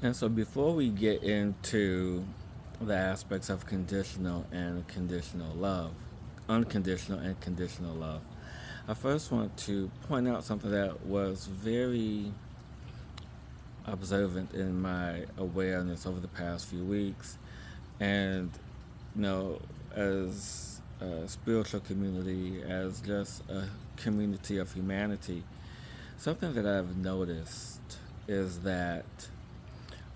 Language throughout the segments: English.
And so before we get into the aspects of conditional and conditional love, unconditional and conditional love, I first want to point out something that was very observant in my awareness over the past few weeks. And, you know, as a spiritual community, as just a community of humanity, something that I've noticed is that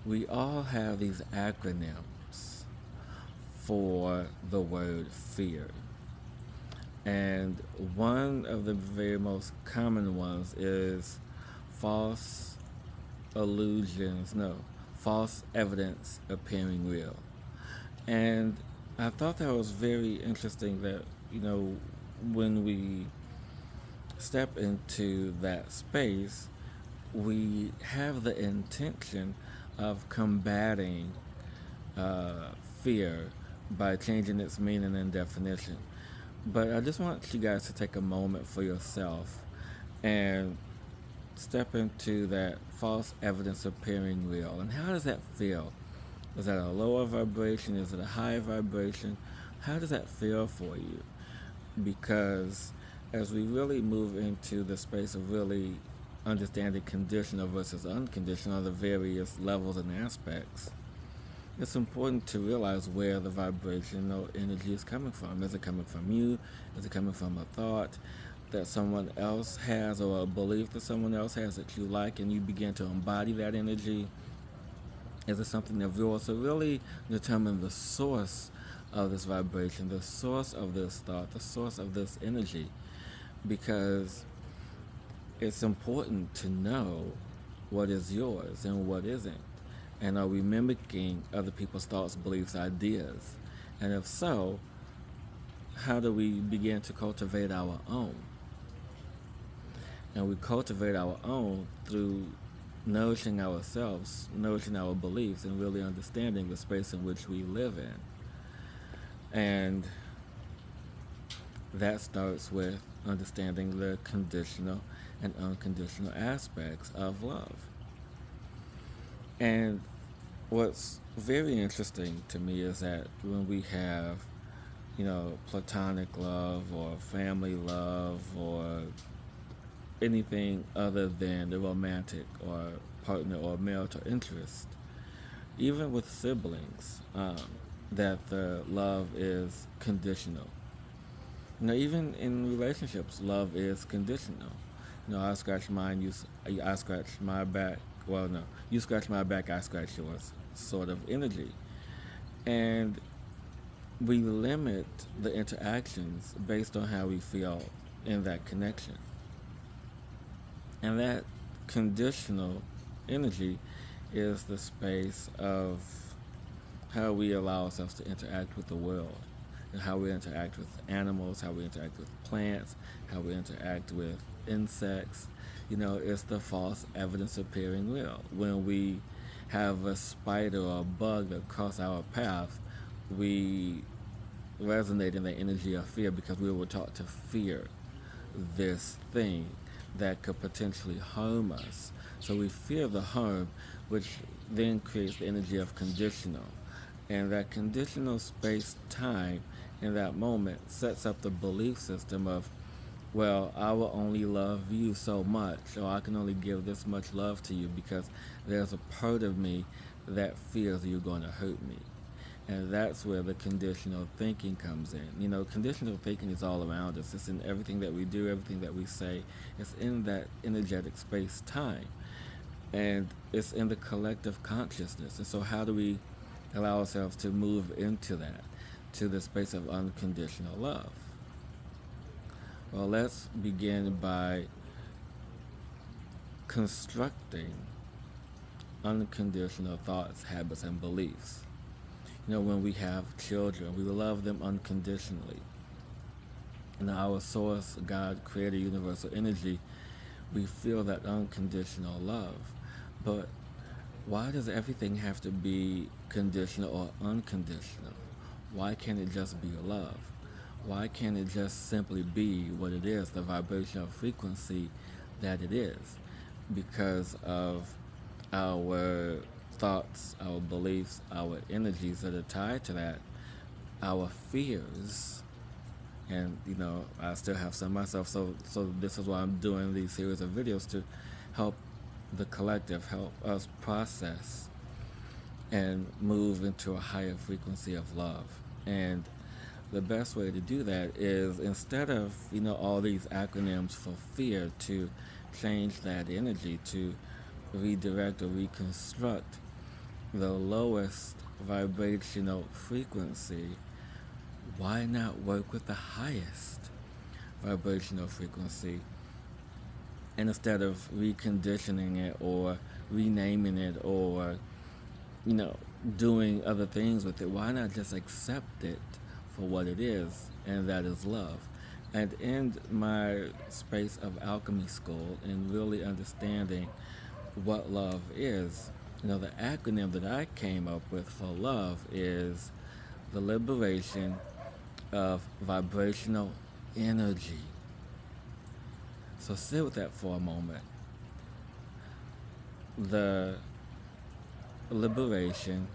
we all have these acronyms for the word fear. And one of the very most common ones is false illusions, no, false evidence appearing real. And I thought that was very interesting that, when we step into that space, we have the intention of combating uh, fear by changing its meaning and definition. But I just want you guys to take a moment for yourself and step into that false evidence appearing real. And how does that feel? Is that a lower vibration? Is it a higher vibration? How does that feel for you? Because as we really move into the space of really understanding conditional versus unconditional, the various levels and aspects, it's important to realize where the vibrational energy is coming from. Is it coming from you? Is it coming from a thought that someone else has or a belief that someone else has that you like and you begin to embody that energy? Is it something of yours? So really determine the source of this vibration, the source of this thought, the source of this energy, because it's important to know what is yours and what isn't. And are we mimicking other people's thoughts, beliefs, ideas? And if so, how do we begin to cultivate our own? And we cultivate our own through nourishing ourselves, nourishing our beliefs, and really understanding the space in which we live in. And that starts with understanding the conditional and unconditional aspects of love. And what's very interesting to me is that when we have, platonic love or family love or anything other than the romantic or partner or marital interest, even with siblings, that the love is conditional. Even in relationships, love is conditional. I scratch mine, I scratch my back. Well, no, you scratch my back, I scratch yours, sort of energy. And we limit the interactions based on how we feel in that connection. And that conditional energy is the space of how we allow ourselves to interact with the world, and how we interact with animals, how we interact with plants, how we interact with insects. It's the false evidence appearing real. When we have a spider or a bug that cross our path, we resonate in the energy of fear because we were taught to fear this thing that could potentially harm us. So we fear the harm, which then creates the energy of conditional. And that conditional space time in that moment sets up the belief system of, well, I will only love you so much, or I can only give this much love to you because there's a part of me that fears you're going to hurt me. And that's where the conditional thinking comes in. Conditional thinking is all around us. It's in everything that we do, everything that we say. It's in that energetic space time. And it's in the collective consciousness. And so how do we allow ourselves to move into that, to the space of unconditional love? Well, let's begin by constructing unconditional thoughts, habits, and beliefs. When we have children, we love them unconditionally. Our source, God, creator, universal energy, we feel that unconditional love. But why does everything have to be conditional or unconditional? Why can't it just be love? Why can't it just simply be what it is, the vibrational frequency that it is? Because of our thoughts, our beliefs, our energies that are tied to that, our fears. And I still have some myself, so this is why I'm doing these series of videos, to help the collective, help us process and move into a higher frequency of love. And the best way to do that is, instead of all these acronyms for fear, to change that energy, to redirect or reconstruct the lowest vibrational frequency. Why not work with the highest vibrational frequency? And instead of reconditioning it or renaming it or doing other things with it, why not just accept it for what it is, and that is love? And in my space of alchemy school, and really understanding what love is, the acronym that I came up with for love is the liberation of vibrational energy. So sit with that for a moment. The liberation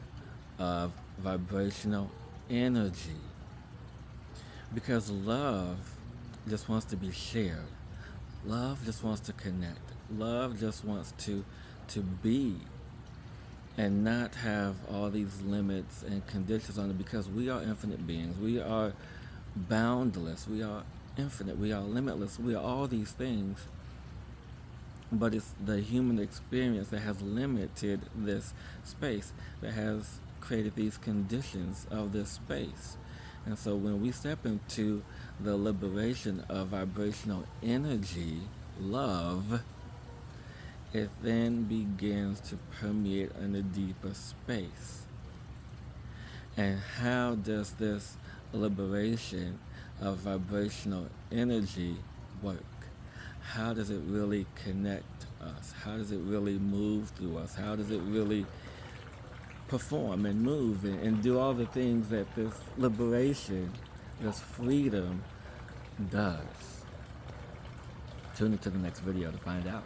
of vibrational energy. Because love just wants to be shared. Love just wants to connect. Love just wants to be, and not have all these limits and conditions on it, because we are infinite beings. We are boundless. We are infinite. We are limitless. We are all these things. But it's the human experience that has limited this space, that has created these conditions of this space. And so when we step into the liberation of vibrational energy, love, it then begins to permeate in a deeper space. And how does this liberation of vibrational energy work? How does it really connect us? How does it really move through us? How does it really perform and move and do all the things that this liberation, this freedom does? Tune into the next video to find out.